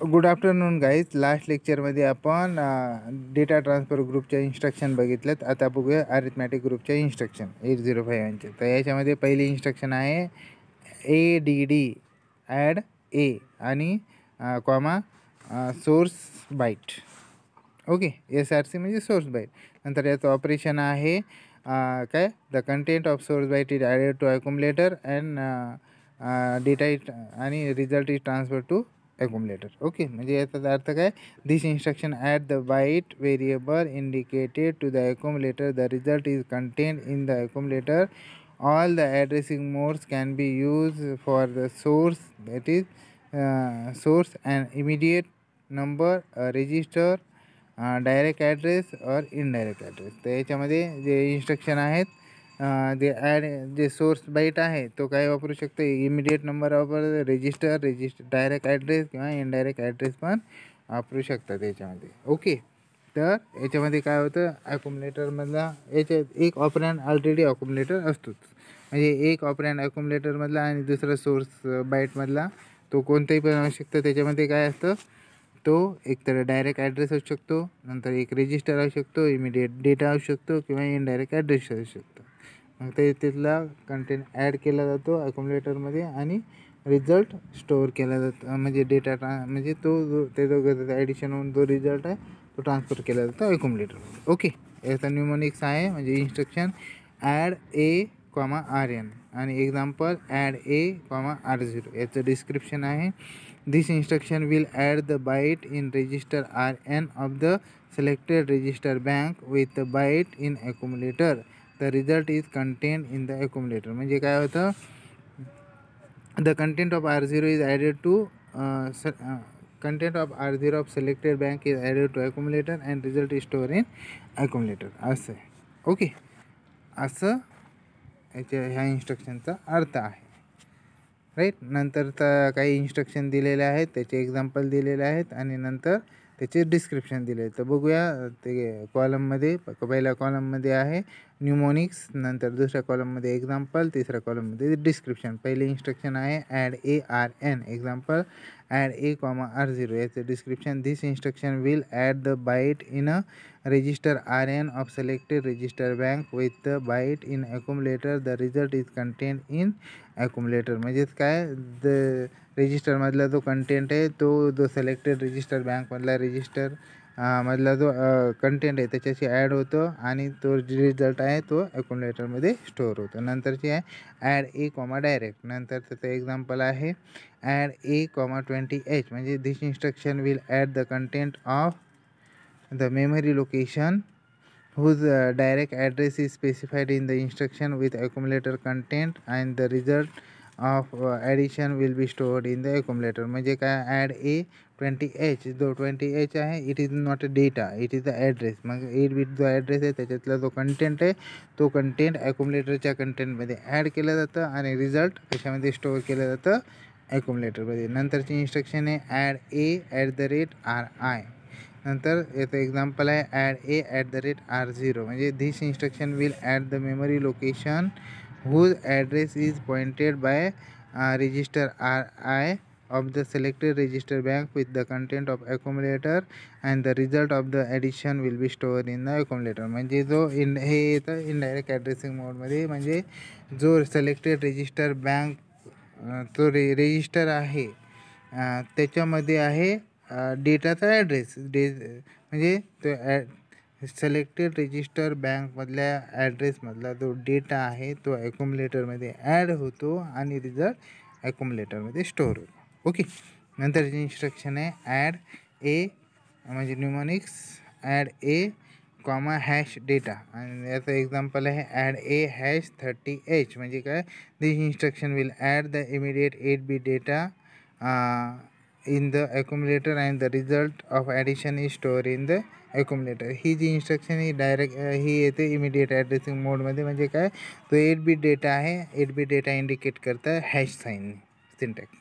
Good afternoon guys. Last लेक्चरमध्ये आपण data transfer ग्रुपच्या इन्स्ट्रक्शन बघितल्यात. आता बघूया अरिथमॅटिक ग्रुपच्या इन्स्ट्रक्शन 8051चे. तर याच्यामध्ये पहिली इन्स्ट्रक्शन आहे ADD ॲड ए आणि comma source byte. Okay, SRC म्हणजे सोर्स बाईट. नंतर याचं ऑपरेशन आहे काय, the content of source byte is added to accumulator and data is आणि result is transfer to accumulator. Okay, म्हणजे याचा अर्थ काय, this instruction at the byte variable indicated to the accumulator, the result is contain in the accumulator. All the addressing modes can be used for the source, that is source and immediate number, register, direct address और indirect address. तर याच्यामध्ये जे instruction आहेत जे जे source bite आहे तो काय वापरू शकतो, इमिडिएट नंबर वापर, रजिस्टर डायरेक्ट ॲड्रेस किंवा इनडायरेक्ट ॲड्रेस पण वापरू शकतात याच्यामध्ये. ओके, तर याच्यामध्ये काय होतं, ॲक्युमुलेटरमधला याच्यात एक ऑपरँड ऑलरेडी ॲक्युमुलेटर असतोच. म्हणजे एक ऑपरँड ॲक्युमुलेटरमधला आणि दुसरा सोर्स बाईटमधला तो कोणताही पण असू शकतं. त्याच्यामध्ये काय असतं, तो एकतर डायरेक्ट ॲड्रेस असू शकतो, नंतर एक रजिस्टर असू शकतो, इमिडिएट डेटा असू शकतो किंवा इनडायरेक्ट ॲड्रेस असू शकतो. मग ते तिथला कंटेंट ॲड केला जातो ॲक्युमुलेटरमध्ये आणि रिझल्ट स्टोअर केला जातो. म्हणजे डेटा म्हणजे तो जो ते दोघं ॲडिशन होऊन जो रिझल्ट आहे तो ट्रान्सफर केला जातो ॲक्युमुलेटरमध्ये. ओके, याचा न्यूमोनिक्स आहे म्हणजे instruction add A comma RN आणि example add A comma R0. याचं डिस्क्रिप्शन आहे, दिस instruction will add the byte in register RN of the selected register bank with the byte in accumulator. The result is contained in the accumulator. म्हणजे काय होतं, the content of R0 is added to content of R0 of selected bank is added to accumulator and result is stored in accumulator. असं आहे. Okay, असं ह्या इन्स्ट्रक्शनचा अर्थ आहे. Right. नंतर तर काही इन्स्ट्रक्शन दिलेले आहेत, त्याचे एक्झाम्पल दिलेले आहेत आणि नंतर त्याचे डिस्क्रिप्शन दिले. तर बघूया ते कॉलममध्ये. पहिल्या कॉलममध्ये आहे न्यूमोनिक्स, नंतर दुसऱ्या कॉलममध्ये एक्झाम्पल, तिसऱ्या कॉलममध्ये डिस्क्रिप्शन. पहिली इन्स्ट्रक्शन आहे add A RN, example add A comma R0. याचं description, this instruction will add the byte in a register RN of selected register bank with the byte in accumulator. The result is contained in accumulator. म्हणजेच काय, the रजिस्टरमधला जो content आहे तो जो selected register बँकमधला register मधला जो content आहे त्याच्याशी ॲड होतो आणि तो रिझल्ट आहे तो ॲक्युमुलेटरमध्ये स्टोअर होतो. नंतरची आहे ॲड ए कॉमा डायरेक्ट. नंतर त्याचं एक्झाम्पल आहे ॲड ए कॉमा 20H. म्हणजे this instruction will add the content of the memory location whose direct address is specified in the instruction with accumulator content and the result of addition will be stored in the accumulator. म्हणजे काय, add ए 20H. जो 20H आहे it is not a data, it is the address. मग 8 bit जो address आहे त्याच्यातला जो content आहे तो कंटेंट ॲक्युमुलेटरच्या कंटेंटमध्ये ॲड केलं जातं आणि रिझल्ट त्याच्यामध्ये स्टोअर केलं जातं ॲक्युमुलेटरमध्ये. नंतरची इन्स्ट्रक्शन आहे ॲड ए @RI. नंतर याचं एक्झाम्पल आहे ॲड ए @R0. म्हणजे this instruction will add the memory location whose address is pointed by register RI of the selected register bank with the content of accumulator and the result of the addition will be stored in the accumulator. म्हणजे जो हे येतं indirect addressing मोडमध्ये. म्हणजे जो selected register bank तो register आहे त्याच्यामध्ये आहे डेटाचा ॲड्रेस. म्हणजे तो सिलेक्टेड रजिस्टर बँकमधल्या ॲड्रेसमधला जो डेटा आहे तो ॲक्युमुलेटरमध्ये ॲड होतो आणि रिझल्ट ॲक्युमुलेटरमध्ये स्टोअर होतो. ओके, नंतरची इन्स्ट्रक्शन आहे ॲड ए म्हणजे mnemonics add A comma hash data. आणि याचं एक्झाम्पल आहे ॲड ए #30H. म्हणजे काय, this instruction will add the immediate 8 bit data in the accumulator and the result of addition is stored in the accumulator. ही जी instruction ही direct ही येते इमिडिएट ॲड्रेसिंग मोडमध्ये. म्हणजे काय, तो 8 bit डेटा आहे, 8 bit डेटा इंडिकेट करता हॅश साईन सिंटॅक्स.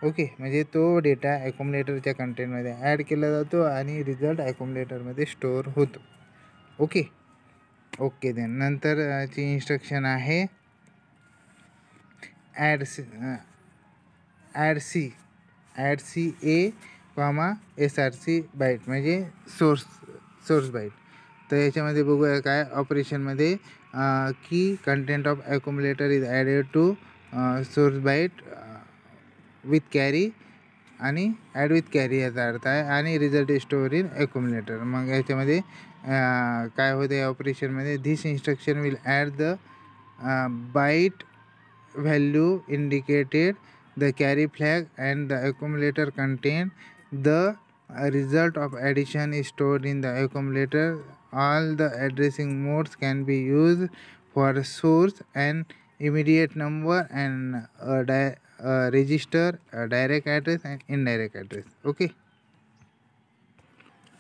ओके, म्हणजे तो डेटा ॲक्युमुलेटरच्या कंटेंटमध्ये ॲड केला जातो आणि रिझल्ट ॲक्युमुलेटरमध्ये स्टोअर होतो. ओके ओके देन नंतरची इन्स्ट्रक्शन आहे add C A comma SRC byte म्हणजे सोर्स बाईट. तर याच्यामध्ये बघूया काय ऑपरेशनमध्ये की content of accumulator is added to source byte with carry आणि ॲड विथ कॅरी याचा अर्थ आहे आणि रिझल्ट स्टोअर इन ॲक्युम्युलेटर. मग याच्यामध्ये काय होतं या ऑपरेशनमध्ये, this instruction will add the byte value indicated the carry flag and the accumulator contain the result of addition is stored in the accumulator. All the addressing modes can be used for source and immediate number and register, direct address and indirect address. Okay,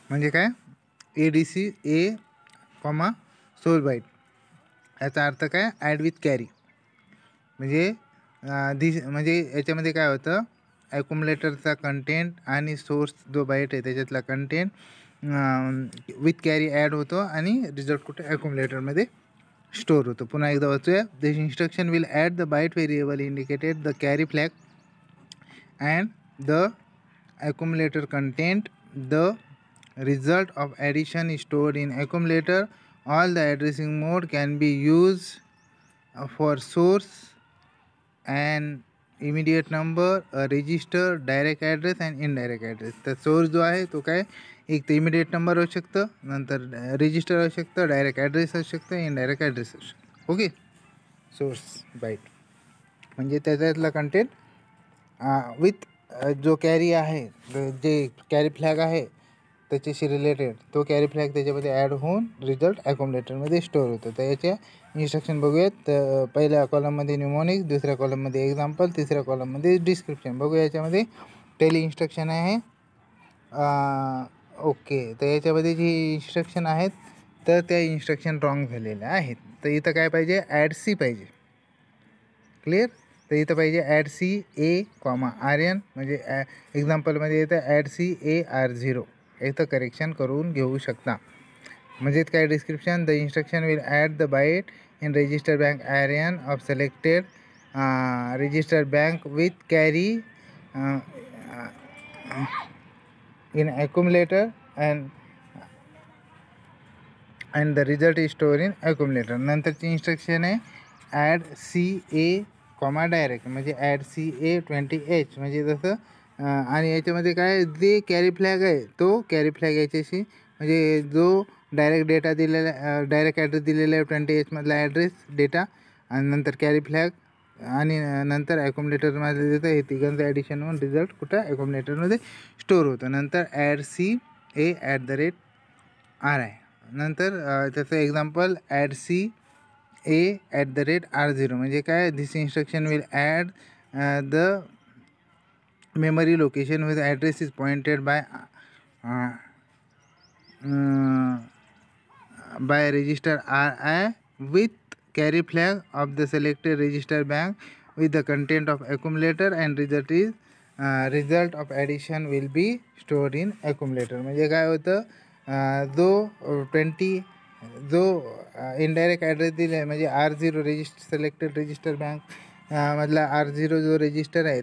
म्हणजे काय ADC A comma source byte याचा अर्थ काय add with carry म्हणजे म्हणजे याच्यामध्ये काय होतं, ॲक्युम्युलेटरचा कंटेंट आणि सोर्स जो बाईट आहे त्याच्यातला कंटेंट विथ कॅरी ॲड होतो आणि रिझल्ट कुठे ॲक्युम्युलेटरमध्ये स्टोअर होतो. पुन्हा एकदा वाचूया. This instruction will add the byte variable indicated the carry flag and the accumulator content the result of addition is stored in accumulator. All the addressing mode can be used for source and immediate number, register, direct address and indirect address. तर source जो आहे तो काय एक तर immediate number असू शकतं, नंतर रजिस्टर असू शकतं, डायरेक्ट ॲड्रेस असू शकतं, इनडायरेक्ट ॲड्रेस असू शकतं. ओके, सोर्स बाईट म्हणजे त्याच्यातला कंटेंट विथ जो कॅरी आहे, जे कॅरी फ्लॅग आहे त्याच्याशी रिलेटेड तो कॅरी फ्लॅग त्याच्यामध्ये ॲड होऊन रिझल्ट ॲक्युम्युलेटरमध्ये स्टोअर होतं. तर याच्या इन्स्ट्रक्शन बघूयात. तर पहिल्या कॉलममध्ये न्यूमोनिक्स, दुसऱ्या कॉलममध्ये एक्झाम्पल, तिसऱ्या कॉलममध्ये डिस्क्रिप्शन. बघूया याच्यामध्ये पहिली इन्स्ट्रक्शन आहे. ओके, तर याच्यामध्ये जी इन्स्ट्रक्शन आहेत तर त्या इन्स्ट्रक्शन रॉंग झालेल्या आहेत. तर इथं काय पाहिजे, ॲड सी पाहिजे. क्लिअर. तर इथं पाहिजे add C A comma RN म्हणजे एक्झाम्पलमध्ये येतं ॲड सी AR0. इथं करेक्शन करून घेऊ शकता. म्हणजे काय description, the instruction will add the byte in register bank RN of selected register bank with carry in accumulator and the result is store in accumulator. नंतरची instruction आहे add CA comma direct म्हणजे add CA20H म्हणजे जसं आणि याच्यामध्ये काय जे carry flag आहे तो कॅरी फ्लॅग याच्याशी म्हणजे जो डायरेक्ट डेटा दिलेला डायरेक्ट ॲड्रेस दिलेला आहे 20H मधला ॲड्रेस डेटा आणि नंतर कॅरी फ्लॅग आणि नंतर ॲक्युम्युलेटरमध्ये देतं हे तिघांचं ॲडिशन होऊन रिझल्ट कुठं ॲक्युम्युलेटरमध्ये स्टोअर होतं. नंतर ॲड CA @RI. नंतर त्याचं एक्झाम्पल ॲड CA @R0 म्हणजे काय, this instruction will add the memory location whose address is pointed by register RI with carry flag of the selected register bank with the content of accumulator and result of addition will be stored in accumulator. म्हणजे काय होतं, जो indirect address दिला आहे म्हणजे R0 selected register bank मधला R0 जो register आहे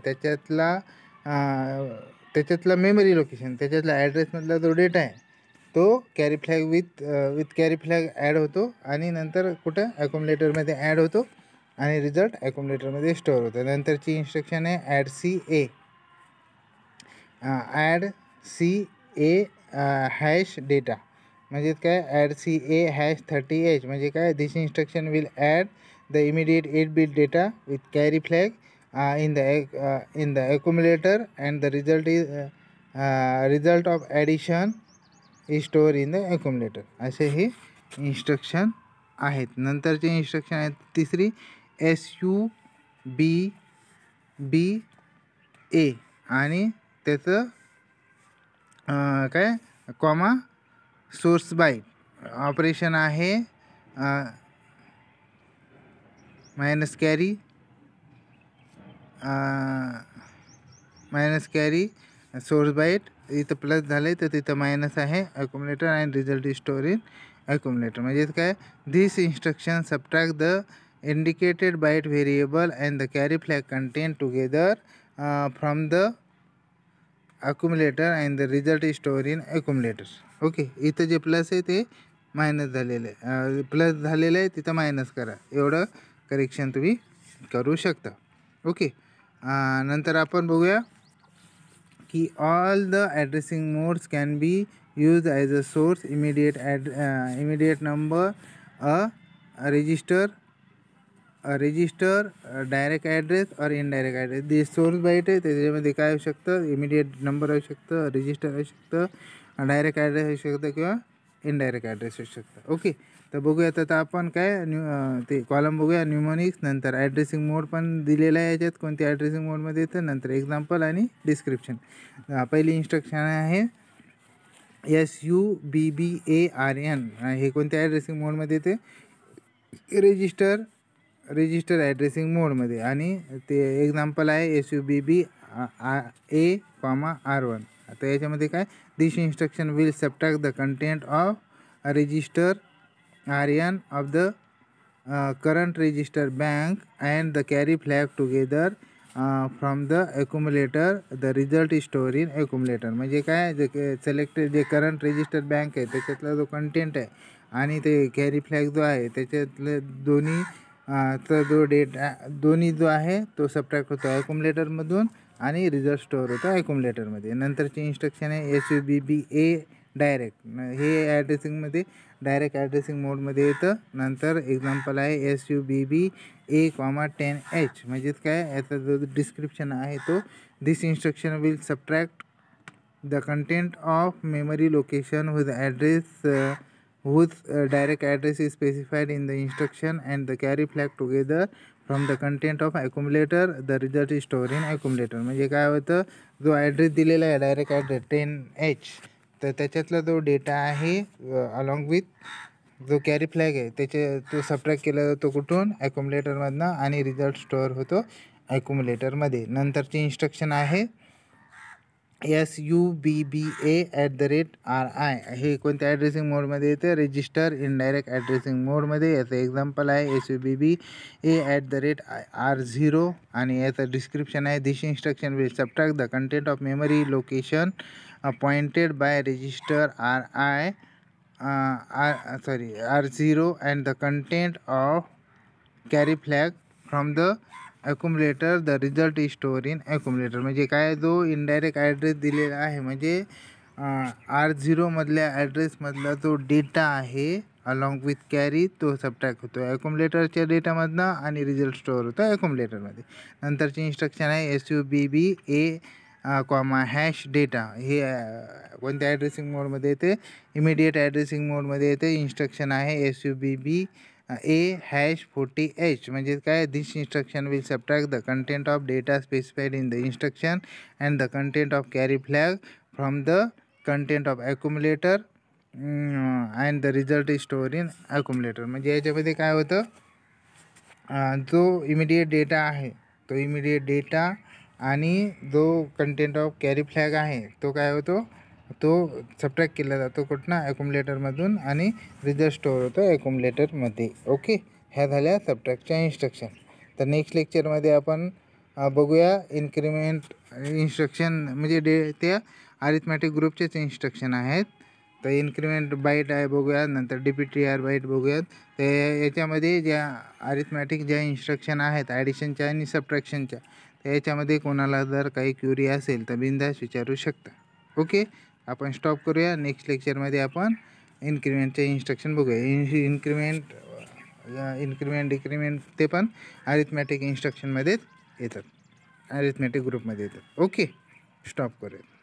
त्याच्यातला मेमरी लोकेशन त्याच्यातला ॲड्रेसमधला जो डेटा आहे तो carry flag with carry flag add होतो आणि नंतर कुठं ॲक्युम्युलेटरमध्ये ॲड होतो आणि रिझल्ट ॲक्युम्युलेटरमध्ये स्टोअर होतं. नंतरची इन्स्ट्रक्शन आहे ॲड CA हॅश डेटा म्हणजे काय ॲड CA #30H म्हणजे काय, this instruction will add the immediate 8-bit data with carry flag in the accumulator and the result of addition is stored in the accumulator. असे हे instruction आहेत. नंतरचे instruction आहेत तिसरी SUBBA आणि त्याचं काय कॉमा सोर्स बाईट ऑपरेशन आहे मायनस कॅरी सोर्स बाईट. इथं प्लस झालं आहे तर तिथं मायनस आहे accumulator and result is store in accumulator म्हणजे काय, this instruction subtract the indicated byte variable and the carry flag content together from the accumulator and the result is store in accumulator. Okay, इथं जे plus आहे ते minus झालेलं आहे, plus झालेलं आहे तिथं मायनस करा, एवढं करेक्शन तुम्ही करू शकता. ओके, नंतर आपण बघूया की all the addressing modes can be use as a source, immediate number, a resistor, direct address और इनडायरेक्ट ॲड्रेस. जे सोर्स बाईट आहे त्याच्यामध्ये काय असू शकतं, इमिडिएट नंबर असू शकतं, रजिस्टर असू शकतं, डायरेक्ट ॲड्रेस असू शकतं किंवा इनडायरेक्ट ॲड्रेस असू शकतं. ओके, तर बघूया आता आपण काय ते कॉलम बघूया न्यूमोनिक्स, नंतर ॲड्रेसिंग मोड पण दिलेला आहे याच्यात, कोणती ॲड्रेसिंग मोडमध्ये येतं, नंतर एक्झाम्पल आणि डिस्क्रिप्शन. पहिली इन्स्ट्रक्शन आहे SUBBARN. हे कोणत्या ॲड्रेसिंग मोडमध्ये येते, रजिस्टर ॲड्रेसिंग मोडमध्ये, आणि ते एक्झाम्पल आहे SUBB A,R1. आता याच्यामध्ये काय, this instruction will subtract the content of register RN of the current register bank and the carry flag together from the accumulator. The result is store in accumulator. म्हणजे काय, जे selected जे current register bank आहे त्याच्यातला जो content आहे आणि ते कॅरी फ्लॅग जो आहे त्याच्यातले दोन्ही चा जो डेटा दोन्ही जो आहे तो सबट्रॅक्ट होतो अक्युमुलेटरमधून आणि रिझल्ट स्टोअर होतो अक्युमुलेटरमध्ये. नंतरची इन्स्ट्रक्शन आहे SUBBA डायरेक्ट. हे ॲड्रेसिंगमध्ये डायरेक्ट ॲड्रेसिंग मोडमध्ये येतं. नंतर एक्झाम्पल आहे SUBB A,10H. म्हणजेच काय, याचा जो डिस्क्रिप्शन आहे तो, this instruction will subtract the content of memory location whose direct address is specified in the instruction and the carry flag together from the content of accumulator. The result is stored in accumulator. म्हणजे काय होतं, जो address दिलेला आहे direct address 10H, तर त्याच्यातला जो data आहे अलॉंग विथ जो कॅरी फ्लॅग आहे तो सबट्रॅक्ट केला जातो कुठून, ॲक्युमुलेटरमधनं, आणि रिझल्ट स्टोअर होतो ॲक्युमुलेटरमध्ये. नंतरची इन्स्ट्रक्शन आहे SUBBA@RI. हे कोणत्या ॲड्रेसिंग मोडमध्ये येते, रजिस्टर इनडायरेक्ट ॲड्रेसिंग मोडमध्ये. याचं एक्झाम्पल आहे SUBBA@R0, आणि याचं डिस्क्रिप्शन आहे, this instruction will subtract the content of memory location pointed by register R0 and the content of carry flag from the accumulator. The result is store in accumulator. म्हणजे काय, जो indirect address दिलेला आहे म्हणजे R0 मधल्या ॲड्रेसमधला जो data आहे along with carry तो सबट्रॅक्ट होतो अक्युमुलेटरच्या डेटामधनं आणि रिझल्ट स्टोअर होतो अक्युमुलेटरमध्ये. नंतरची इन्स्ट्रक्शन आहे SUBBA, #डेटा. हे कोणत्या ॲड्रेसिंग मोडमध्ये येते, इमिडिएट ॲड्रेसिंग मोडमध्ये येते. इन्स्ट्रक्शन आहे SUBB A#40H. म्हणजे काय, this instruction will subtract the content of data specified in the instruction and the content of carry flag from the content of accumulator and the result is store in accumulator. म्हणजे याच्यामध्ये काय होतं, जो immediate data आहे तो immediate data आणि जो content of carry flag आहे तो काय होतो, तो सबट्रॅक्ट केला जातो कुठनं, अक्युमुलेटरमधून, आणि रिझल्ट स्टोअर होतो अक्युमुलेटरमध्ये. ओके, ह्या झाल्या सबट्रॅक्टच्या इन्स्ट्रक्शन. तर नेक्स्ट लेक्चरमध्ये आपण बघूया इन्क्रिमेंट इन्स्ट्रक्शन, म्हणजे त्या अरिथमॅटिक ग्रुपचेच इन्स्ट्रक्शन आहेत. तर इन्क्रिमेंट बाईट आहे बघूया, नंतर DPTR बाईट बघूयात. तर याच्यामध्ये ज्या अरिथमॅटिक ज्या इन्स्ट्रक्शन आहेत ॲडिशनच्या आणि सबट्रॅक्शनच्या, तर याच्यामध्ये कोणाला जर काही क्युरी असेल तर बिंदास विचारू शकता. ओके, आपण स्टॉप करूया. नेक्स्ट लेक्चरमध्ये आपण इन्क्रिमेंटचे इन्स्ट्रक्शन बघूया. इन्क्रिमेंट डिक्रिमेंट ते पण अरिथमॅटिक इन्स्ट्रक्शनमध्येच येतात, अरिथमॅटिक ग्रुपमध्ये येतात. ओके, स्टॉप करूया.